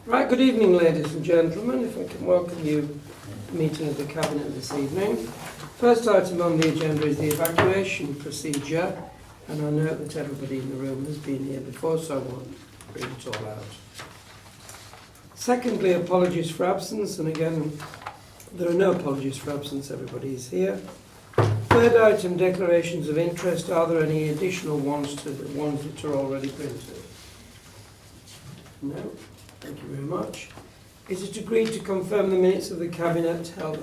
Right, good evening ladies and gentlemen. If I can welcome you to the meeting of the Cabinet this evening. First item on the agenda is the evacuation procedure, and I note that everybody in the room has been here before, so I won't read it all out. Secondly, apologies for absence, and again, there are no apologies for absence, everybody is here. Third item, declarations of interest. Are there any additional ones to the ones that are already printed? No. Thank you very much. Is it agreed to confirm the minutes of the Cabinet held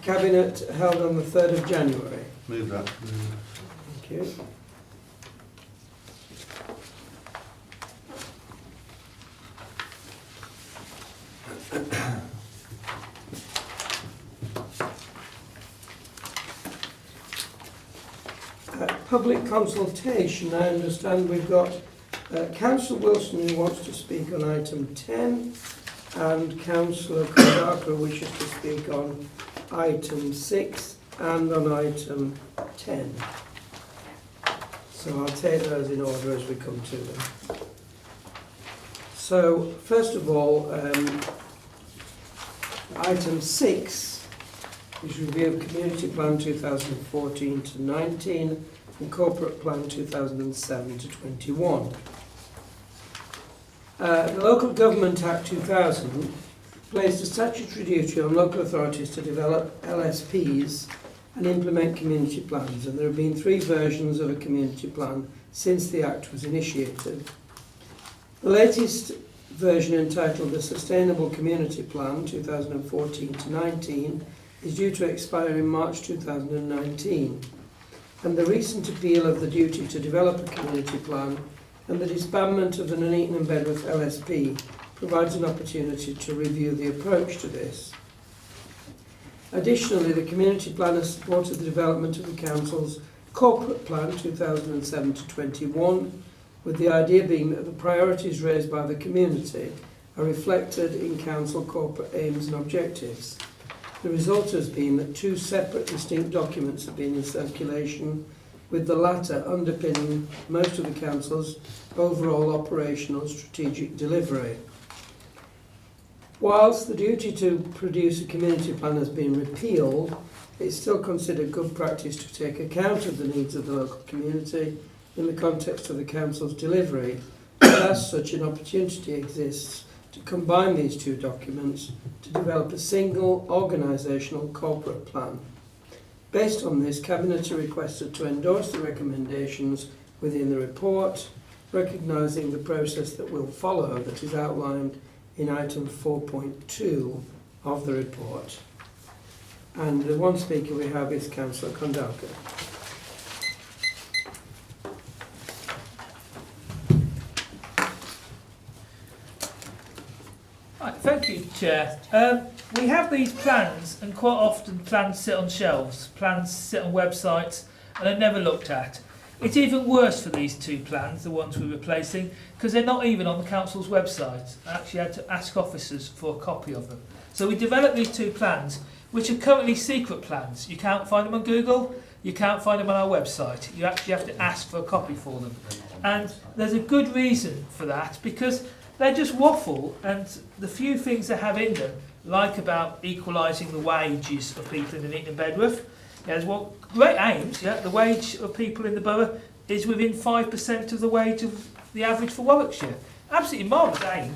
on the 3rd of January? Move that. Thank you. Public consultation. I understand we've got Councillor Wilson who wants to speak on item 10 and Councillor Kondaka who wishes to speak on item 6 and on item 10. So I'll take those in order as we come to them. So first of all, item 6 is review of Community Plan 2014 to 19 and Corporate Plan 2007 to 21. The Local Government Act 2000 placed a statutory duty on local authorities to develop LSPs and implement community plans, and there have been 3 versions of a community plan since the Act was initiated. The latest version, entitled the Sustainable Community Plan 2014 to 19, is due to expire in March 2019, and the recent appeal of the duty to develop a community plan and the disbandment of the Nuneaton and Bedworth LSP provides an opportunity to review the approach to this. Additionally, the community plan has supported the development of the Council's Corporate Plan 2007 to 21, with the idea being that the priorities raised by the community are reflected in Council corporate aims and objectives. The result has been that 2 separate distinct documents have been in circulation, with the latter underpinning most of the Council's overall operational strategic delivery. Whilst the duty to produce a community plan has been repealed, it's still considered good practice to take account of the needs of the local community in the context of the Council's delivery, and as such an opportunity exists to combine these 2 documents to develop a single organisational corporate plan. Based on this, Cabinet are requested to endorse the recommendations within the report, recognising the process that will follow that is outlined in item 4.2 of the report. And the one speaker we have is Councillor Kondaka. Thank you, Chair. We have these plans, and quite often plans sit on shelves, plans sit on websites, and are never looked at. It's even worse for these 2 plans, the ones we're replacing, because they're not even on the Council's website. I actually had to ask officers for a copy of them. So we developed these 2 plans, which are currently secret plans. You can't find them on Google, you can't find them on our website. You actually have to ask for a copy for them. And there's a good reason for that, because they just waffle, and the few things they have in them, like about equalising the wages of people in the Nuneaton and Bedworth, there's great aims. The wage of people in the borough is within 5% of the wage of the average for Warwickshire. Absolutely marvellous aim,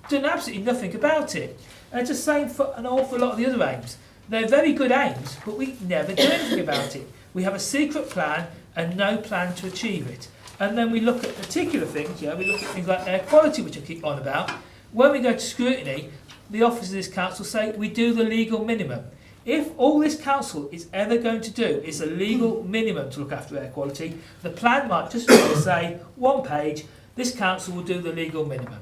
done absolutely nothing about it. And it's the same for an awful lot of the other aims. They're very good aims, but we never do anything about it. We have a secret plan and no plan to achieve it. And then we look at particular things, we look at things like air quality, which I keep on about. When we go to scrutiny, the officers of this council say we do the legal minimum. If all this council is ever going to do is a legal minimum to look after air quality, the plan might just say, 1 page, this council will do the legal minimum.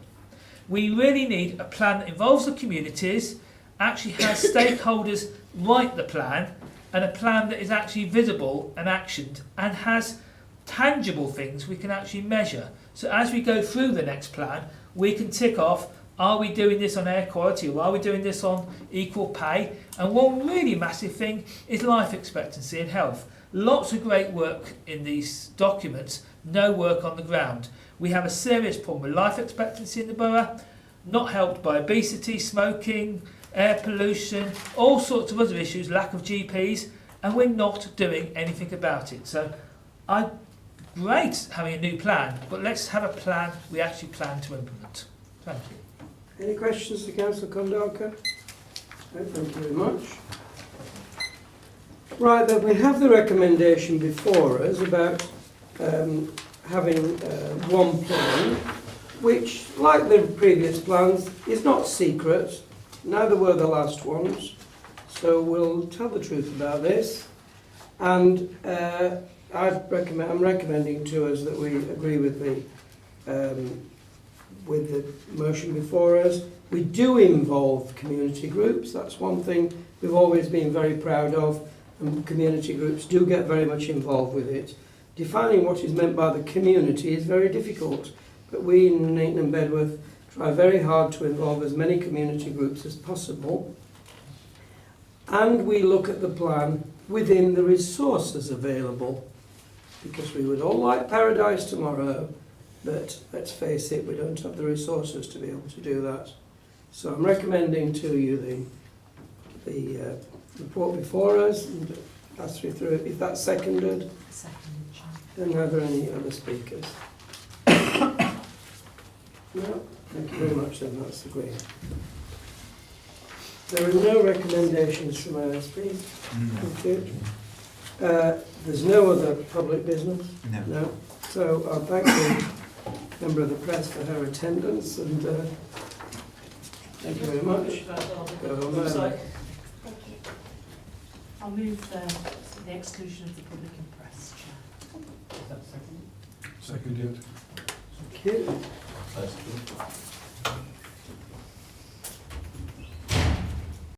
We really need a plan that involves the communities, actually has stakeholders write the plan, and a plan that is actually visible and actioned and has tangible things we can actually measure. So as we go through the next plan, we can tick off, are we doing this on air quality, or are we doing this on equal pay? And one really massive thing is life expectancy and health. Lots of great work in these documents, no work on the ground. We have a serious problem with life expectancy in the borough, not helped by obesity, smoking, air pollution, all sorts of other issues, lack of GPs, and we're not doing anything about it. So, great having a new plan, but let's have a plan we actually plan to implement. Thank you. Any questions to Councillor Kondarka? No, thank you very much. Right, then we have the recommendation before us about having one plan, which, like the previous plans, is not secret. Neither were the last ones. So we'll tell the truth about this. And I'm recommending to us that we agree with the motion before us. We do involve community groups. That's one thing we've always been very proud of, and community groups do get very much involved with it. Defining what is meant by the community is very difficult, but we in Nuneaton and Bedworth try very hard to involve as many community groups as possible. And we look at the plan within the resources available, because we would all like paradise tomorrow, but let's face it, we don't have the resources to be able to do that. So I'm recommending to you the report before us, and ask you through it. If that's seconded, then are there any other speakers? No? Thank you very much then, that's agreed. There are no recommendations from OSP. Thank you. There's no other public business? No. So I'll thank the member of the press for her attendance, and thank you very much. Go home early. I'll move the exclusion of the public and press, Chair. Seconded. Thank you. First.